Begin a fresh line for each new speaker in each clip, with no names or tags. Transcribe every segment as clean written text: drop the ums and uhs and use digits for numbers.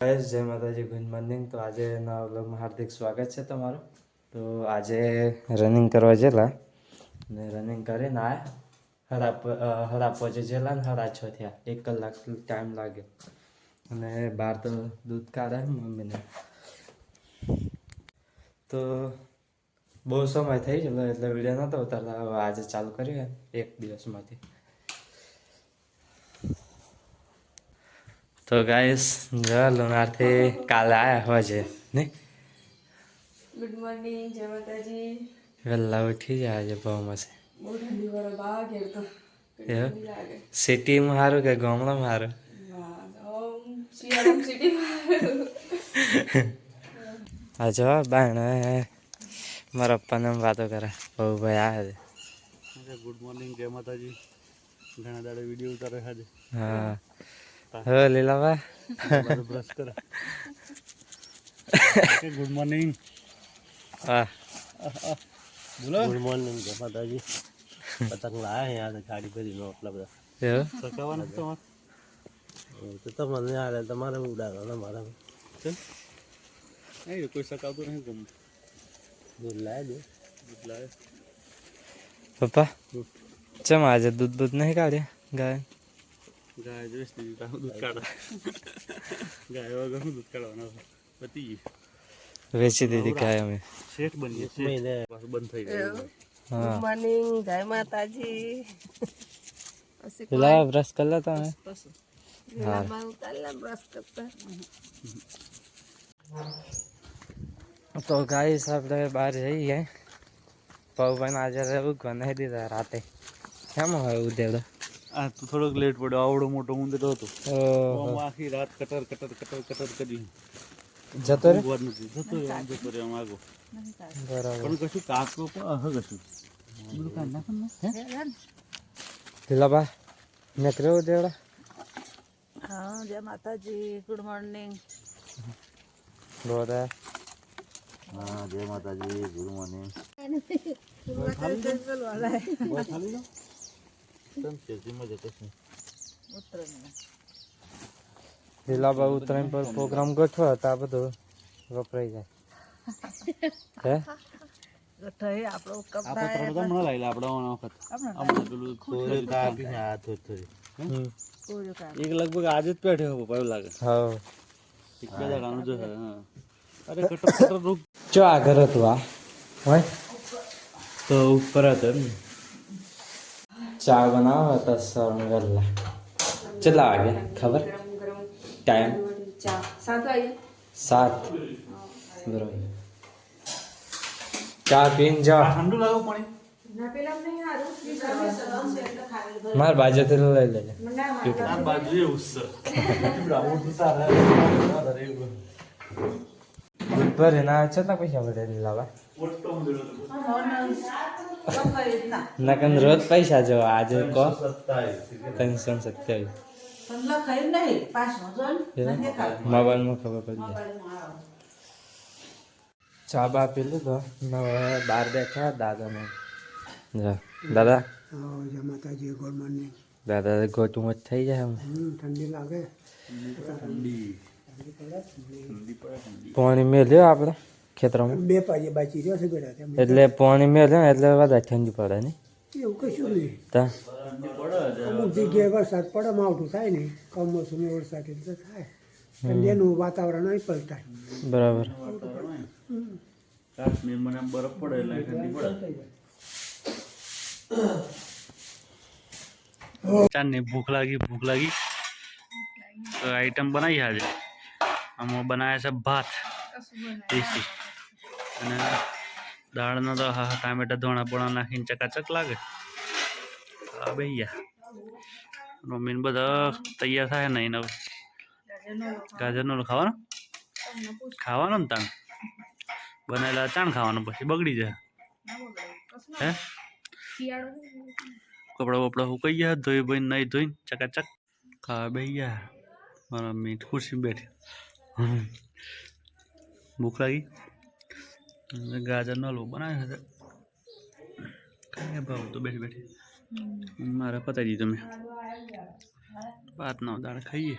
Guys जय माताजी good morning. तो आज नवा व्लॉगમાં હાર્દિક સ્વાગત છે તમારું। તો આજે રનિંગ કરવા જેલા ને રનિંગ કરીને આયા હરા પહોંચે જેલા ને 6:30 થયા। 1 કલાક ટાઈમ લાગે અને બહાર તો દૂધ કાઢે મમ્મીને। તો બહુ સમય થઈ ગયો એટલે વિડીયો નહોતો ઉતારતા। હવે આજે ચાલુ કર્યું એક દિવસમાંથી। तो गाइस लोनार थे काल आया हो जे नहीं।
गुड मॉर्निंग जय माताजी।
वेला उठी जाए जे बहु से
बहुत ठंडी वाला बाग है तो ठंडी लागे।
सिटी में हारो के गामड़ा में हारो?
हम सियाराम सिटी में।
अच्छा बहन मारा पप्पा ने बातों करा बहु भाई आया थे।
गुड मॉर्निंग जय माताजी। घना दाड़े वीडियो उतारे आज।
हाँ हो लीला बा
ब्रश कर। Good morning.
वाह
बोलो गुड मॉर्निंग जय माताजी। पतंग लाया है यहाँ से गाड़ी पे दिनो अपना बता
यो
सकावन तो मन आ रहा तुम्हारे उड़ा रहा हमारा चल नहीं कोई सकाव तो नहीं तुम दूध लाए
पप्पा चम आज दूध दूध नहीं काढ़े गाय
गाय जो दूध काढ़ा गाय वगैरह दूध काढ़वाना पति
वेची दीदी गाय में
सेठ बन गया बस बंद થઈ ગયું।
गुड मॉर्निंग जय माताजी।
ला ब्रश कर लेता है।
हाँ मैं उतारला ब्रश करता।
तो गाइस આપણે બહાર જઈએ પવન આજે રહેવું ગને દીધા રાતે કેમ હોય ઉદેડો
આ તો થોડોક લેટ પડ્યો આવડો મોટો ઉંદરો હતો
ઓહો
આખી રાત કટર કટર કટર કટર કરી
જતો રે
ઊંઘવા જ નથી જતો રે આમ આગો
બરાબર
પણ કશું કાચો પણ કશું બધું કાઢ નાખ ને હે
ઢીલાબા નકરે ઉદેડો।
हाँ जय माताजी गुड मॉर्निंग।
બોરા
हाँ जय माताजी गुड मॉर्निंग। खाली लो तुम तेजी में जते हैं
ઢીલાબા ઉતરાણ પર પ્રોગ્રામ ગોઠવો હતા બધું વપરાઈ જાય હે
ગઠાઈ આપણો
આપણે ત્રણ તો મને લાઈલા આપણે ઓનો વખત આપણે પેલું થોડી કાપી ને આ થોડી એક લગભગ આજ જ પેઠે હો પાયો લાગે
હા
એક બે દાડાનું જો હા અરે કટર કટર રૂપ
જો આ ઘર હતું આ હોય તો ઉપર હતું ને ચા બનાવવા હતા સર વહેલા કેટલા વાગે ખબર टाइम
7 वागे
7 बराबर चा पीन जा
ठंडू लागो पानी
ना पेला नहीं हारू
मार बाजे ते ले ले
तार बाजू ये उससे ब्राउन तो सारा अरे
ऊपर है ना चला पैसा बड़े लावा
फोटो मुझे
नकन रोज पैसा जो आज को
27
327
पंला खाई नहीं पास में जोन नहीं खा
मोबाइल में खबर पड़ गई चा बा पी लो तो मैं बाहर बैठा दादा ने जा दादा
जय माताजी गुड मॉर्निंग।
दादा गोटू मत થઈ જાય
ठंडी लागे
પાણી મેલ્યો આપણે ખેતરમાં
બે પાજે બાકી રહ્યો છે બેટા તેમ
એટલે પાણી મેલ્યો એટલે વધારે ઠંડી પડે ને
એવું કશું નહીં
તા
અમુક જગ્યાએ વરસાદ પડે માવઠું થાય ને કમોસમી વરસાદ એટલે થાય ઠંડીનું વાતાવરણ નહીં પલટાય
બરાબર
કાશ્મીર મને બરફ પડે એટલે ઠંડી પડે ચાને ભૂખ લાગી તો આઈટમ બનાવી આજે આમાં બનાવ્યા છે ભાત દેશી અને દાળનો તો હા ટામેટા ધોણા પોણા નાખીને ચકાચક લાગે હા ભૈયા મમ્મીને બધા તૈયાર થાય નહીં હવે ગાજરનો ખાવાનો ને તાણ બનાવેલા ચાણ ખાવાનું પછી બગડી જાય હે કપડા વપડા સુકાઈ ગયા ધોઈ ભાઈ નહીં ધોઈને ચકાચક ખાવા બેસી ગયા મારા મમ્મી ખુરશી બેઠી ભૂખ લાગી ગાજરનો હલવો બનાવ્યો છે ખાઈ ભાવ તો બેઠી બેઠી મારે પતાવી દીધું મેં ભાતનો દાળ ખાઈએ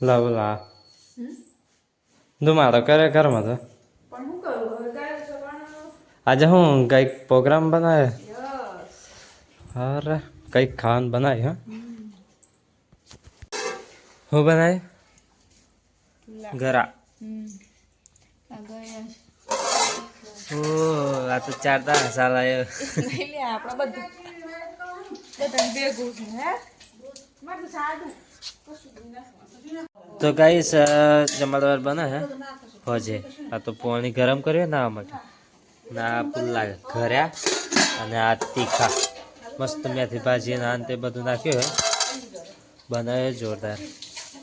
લાવ લા ધુમાડો કરે ઘરમાં તો આજે હું કંઈક પ્રોગ્રામ બનાવે અરે કંઈક ખાવાનું બનાવે હા હું બનાવે ગરા ઓ આ તો 4 દાડા સાલા તો ગાઈસ જમણવાર બને હે હોજે આ તો પાણી ગરમ કર્યું ના માટે ના પુલ્લા ઘર્યા અને આ તીખા મસ્ત મેથી ભાજી નાન તે બધું નાખ્યું હે બનાવે જોરદાર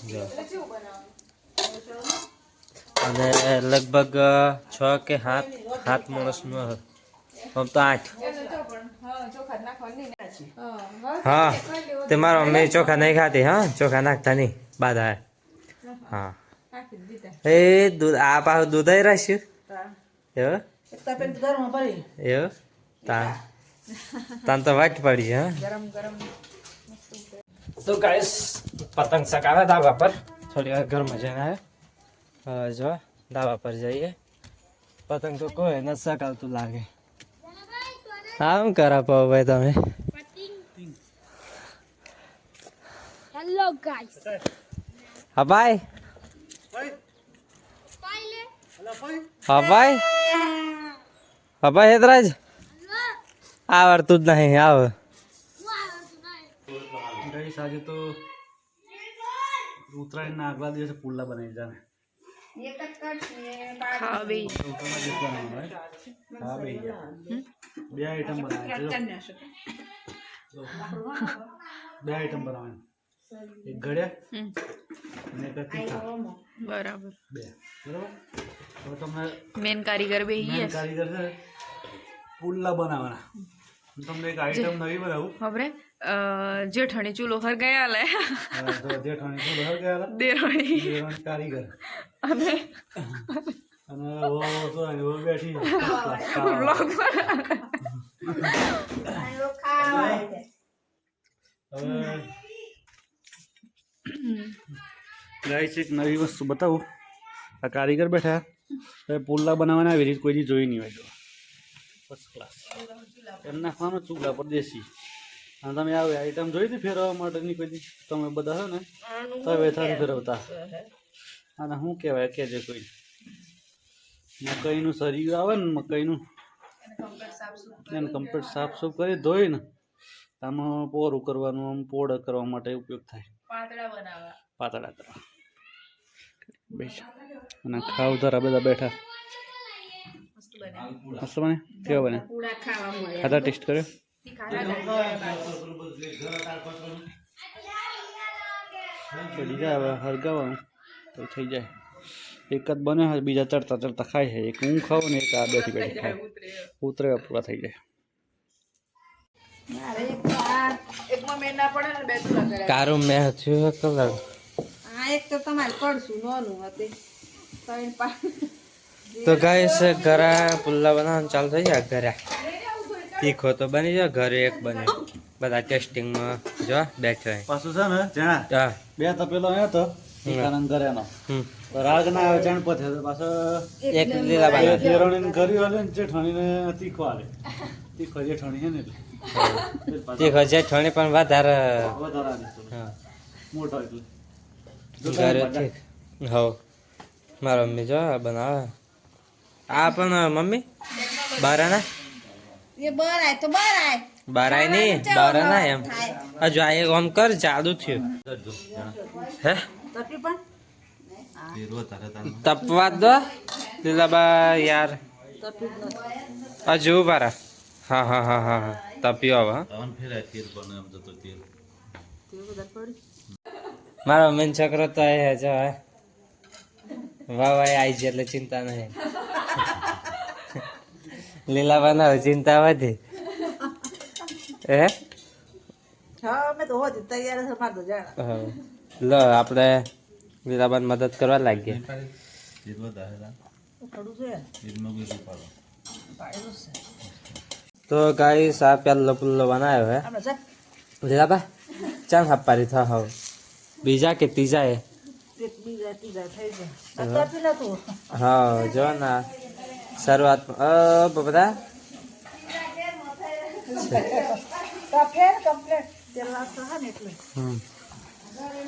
જો અને લગભગ 6 કે 7 માણસનું આમ તો 8 હા તે મારા મમ્મી ચોખા નહીં ખાતી હા ચોખા નાખતા નહીં બાધા હા એ દૂધ આ પાછું દૂધ આવી રાખ્યું એવું એવું તાન તો વાટ પડી હા તો ગાઈસ પતંગ ચગાવે ધાબા પર થોડી વાર ઘરમાં જઈને આવ્યો જો ધાબા પર જઈએ પતંગ તો કોઈ ન સકાવતું લાગે આમ કરા પાવ ભાઈ તમે
હેલો ગાઈસ
હા ભાઈ હા ભાઈ હા ભાઈ હેતરાજ આવડતું જ નહીં આવે
ગાઈસ આજે તો ઉત્તરાયણના આગલા દિવસે પુલ્લા બનાવી જાને
હા બે
બે આઈટમ બનાવે એક ગળ્યા અને એક તીખા
બરાબર
બે બરાબર હવે તમને
મેન કારીગર બે
મેન કારીગર છે પુલ્લા બનાવવાના હું તમને એક આઈટમ નવી બનાવું
ખબરે જેઠાણી ચૂલો હર ગયા લે
તો જેઠાણી શું બહાર ગયા હતા?
દેરાણી
દેરાણી કારીગર
અને
અને વો તો વો બેઠી
બ્લોગ
હવે ગાઈસ એક નવી વસ્તુ બતાવું આ કારીગર બેઠા હવે પુલ્લા બનાવવાના આવી રીત કોઈ દી જોઈ નહીં હોય તો ફર્સ્ટ ક્લાસ એમ નાખવાનો ચૂલા પર દેશી અને તમે આવી આઈટમ જોઈ હતી ફેરવવા માટેની કોઈ દી તમે બધા હો ને તવે થાળી ફેરવતા અને શું કહેવાય કહેજે કોઈ મકાઈનું શરીર આવે ને મકાઈનું એને કમ્પ્લીટ સાફ સૂફ કરી ધોઈ ને આમાં પોરું કરવાનું આમ પોળા કરવા માટે ઉપયોગ થાય પાતળા કરવા બેસા અને ખાવ ધરા બધા બેઠા મસ્ત બને કેવા બને ખાધા ટેસ્ટ કર્યો ચડી જાય હવે હરગાવાનું તો થઈ જાય એક જ બને હોય બીજા ચડતા ચડતા ખાય છે એક હું ખાઉં ને એક આ બેઠી બેઠી ખાય ઉતરે પૂરા થઈ જાય
કારું મેં થયું કલર
એક તો તમારે પડશું નોનું હતી
તો ગાઈસ ઘરા પુલ્લા બનાવવાનું ચાલુ થઈ જાય ઘરે તીખો તો બની જાય ઘરે એક બને બધા ટેસ્ટિંગમાં જો બેઠો
પાછું છે ને જ્યાં
હા
બે તપેલો આવ્યો તો ટીકાનંદ ઘરેનો રાગ ના આવે ચણ પથે તો પાછો
એક લીલા બાય
દેરાણીને ઘરી હાલે ને જેઠાણીને તીખો હાલે તીખો જેઠાણી છે ને એટલે
તીખો છે ઠણી પણ વધારે
વધારે હાલે
હા
મોટો એટલે
ઘરે ઠીક હવ મારા મમ્મી જો બનાવે આ પણ મમ્મી બારાના
એ બરાય તો બરાય
બારાય નહીં બારાના એમ હજુ આ એક આમ કર જાદુ થયું હે
તપી પણ
તપવા દો લીલાબા યાર હજુ બારા હા હા હા હા હા તપ્યો હવે મારો મેન છોકરો તો એ જો વાહ વાહ આવી છે એટલે ચિંતા નહીં લીલાબા ના ચિંતા વધી હે
હા મેં તો હોતી તૈયાર છે માર તો જાણા
હા. લો આપણે લીલાબાને મદદ કરવા લાગીએ
થોડું છે
તો ગાઈસ આ પહેલો પુલ્લો બનાવ્યો હે
આપણે છે
લીલાબા ચાલ હાપારી થા હવે બીજા કે ત્રીજા એ
એક બીજા ત્રીજા થઈ જાય અત્યારથી નતું
હા જો ના શરૂઆતમાં બધા
ફેર કમ્પ્લેટ તેલ લાગતો હા ને એટલે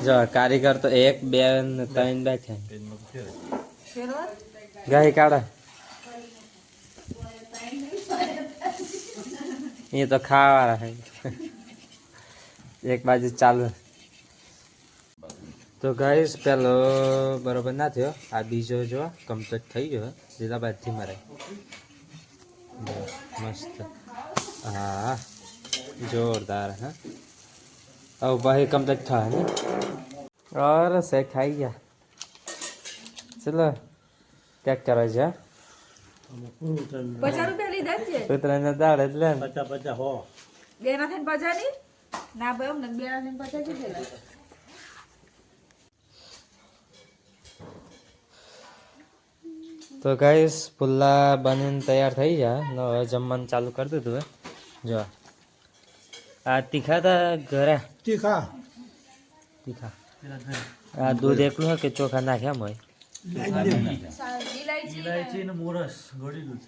જો કારીગર તો 1 2 ને 3 બેઠા
ફેરવા
ગાય કાઢે એ તો ખાવા હે એક બાજુ ચાલુ તો ગાઈસ પેલો બરોબર ના થયો આ બીજો જો કમ્પ્લીટ થઈ ગયો લીલા બાદથી મારે મસ્ત હા જોરદાર હા अब भाई कम्प्लीट था है और से खाई गया चलो क्या करा जा
50 રૂપિયા લીધા છે
કૂતરાને દાળ એટલે ને.
બે ના થઈને 50 ની ના ભાઈ અમને બે ના થઈને 50 કીધેલા
તો ગાઈસ પુલ્લા બનીને તૈયાર થઈ ગયા ને હવે જમવાનું ચાલુ કરી દીધું હે જો આ તીખા તા ઘરે
તીખા
તીખા આ દૂધ એકલું હોય કે ચોખા નાખ્યા હોય
ઇલાયચી ને મોરસ ગળી દૂધ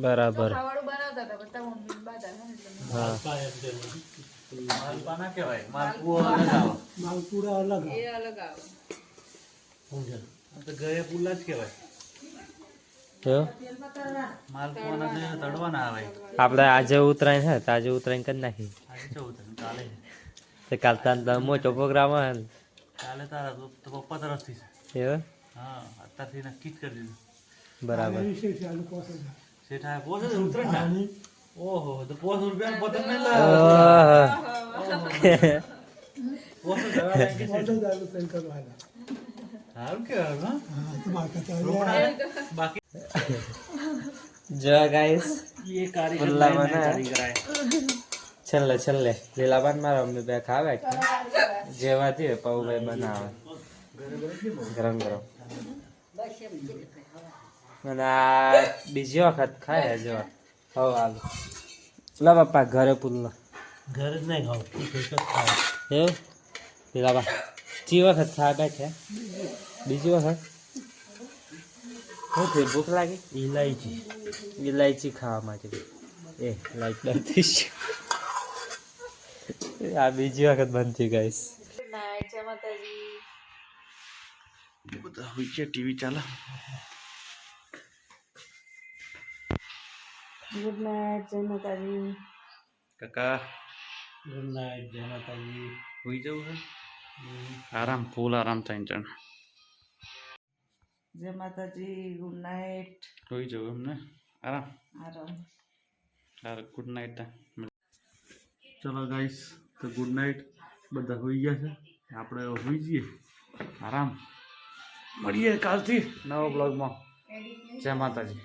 બરાબર
ખાવાનું બનાવતા હતા બધા મમ્મી બાધા ને એટલે
હા
માલપા ના કહેવાય માલપુઓ અલગ આવે
માલપુરા અલગ
એ અલગ આવે
આ તો ગયે પુલ્લા જ કહેવાય
કેવું?
માલપુઆના જે તળવાના આવે
આપણે આજે ઉતરાયણ છે તો આજે ઉતરાયણ કરી નાખી
આજે જવું તને કાલે
તો કાલ તાર મોટો પ્રોગ્રામ હોય ને
કાલે તારા તો પપ્પા તરફથી છે
એવું
હા અત્યારથી નક્કી જ કરી દીધું
બરાબર
શેઠા પોસે જ ઉતરાયણ ના ઓહો તો 500 રૂપિયા પતંગ નહીં
આહ.
પોસે જવા લાગી છે સારું કહેવાય બાકી
જો ગાઈસ
એ કારીગર
પુલ્લા
નહીં
બને.
કારીગર આય
છેલ્લે લીલાબાન મારા મમ્મી બે ખાવે કે જેવાથી હોય પૌભાઈ બનાવે ગરમ ગરમ અને આ બીજી વખત ખાય જો હવ હાલ લા બાપા ઘરે પુલ્લો
ઘરે જ નહીં ખાવ
એવું લીલાબા ચી વખત ખાવા બેઠે બીજી વખત શું થયું ભૂખ લાગી ઇલાયચી ખાવા માટે એ લાઈટ બંધ થઈ ગઈ. આ બીજી વખત બંધ થઈ ગાઈસ
બધા હોય છે ટીવી ચાલે
ગુડ નાઇટ જય માતાજી
કાકા ગુડ નાઇટ જય માતાજી હોઈ જવું છે આરામ ફૂલ આરામ થાય છે
જય માતાજી ગુડ નાઇટ
હોઈ જવું એમને આરામ
આરામ
ગુડ નાઇટ ચલો ગાઈસ તો ગુડ નાઇટ બધા હોઈ ગયા છે આપણે હોઈ જઈએ આરામ મળીએ કાલથી નવા બ્લોગમાં જય માતાજી